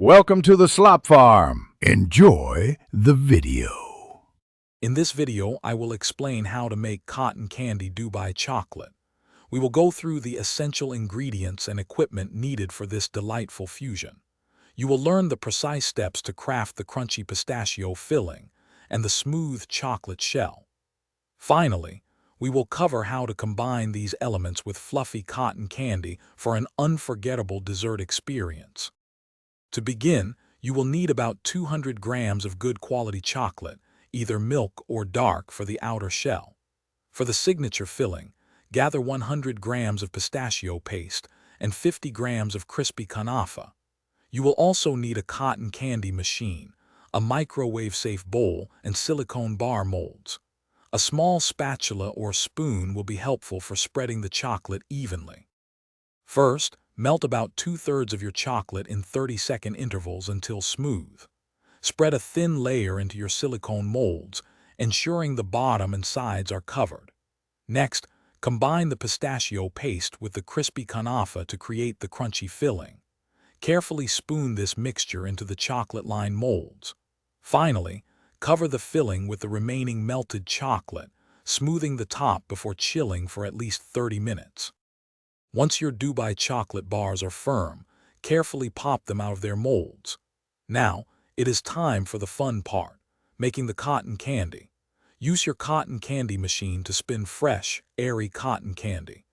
Welcome to the Slop Farm. Enjoy the video. In this video, I will explain how to make cotton candy Dubai chocolate. We will go through the essential ingredients and equipment needed for this delightful fusion. You will learn the precise steps to craft the crunchy pistachio filling and the smooth chocolate shell. Finally, we will cover how to combine these elements with fluffy cotton candy for an unforgettable dessert experience. To begin, you will need about 200 grams of good quality chocolate, either milk or dark, for the outer shell. For the signature filling, gather 100 grams of pistachio paste and 50 grams of crispy kunafa. You will also need a cotton candy machine, a microwave-safe bowl, and silicone bar molds. A small spatula or spoon will be helpful for spreading the chocolate evenly. First, melt about 2/3 of your chocolate in 30-second intervals until smooth. Spread a thin layer into your silicone molds, ensuring the bottom and sides are covered. Next, combine the pistachio paste with the crispy kunafa to create the crunchy filling. Carefully spoon this mixture into the chocolate-lined molds. Finally, cover the filling with the remaining melted chocolate, smoothing the top before chilling for at least 30 minutes. Once your Dubai chocolate bars are firm, carefully pop them out of their molds. Now, it is time for the fun part, making the cotton candy. Use your cotton candy machine to spin fresh, airy cotton candy.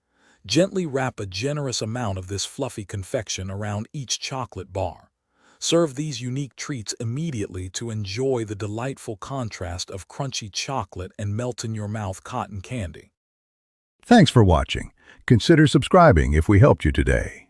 Gently wrap a generous amount of this fluffy confection around each chocolate bar. Serve these unique treats immediately to enjoy the delightful contrast of crunchy chocolate and melt-in-your-mouth cotton candy. Thanks for watching. Consider subscribing if we helped you today.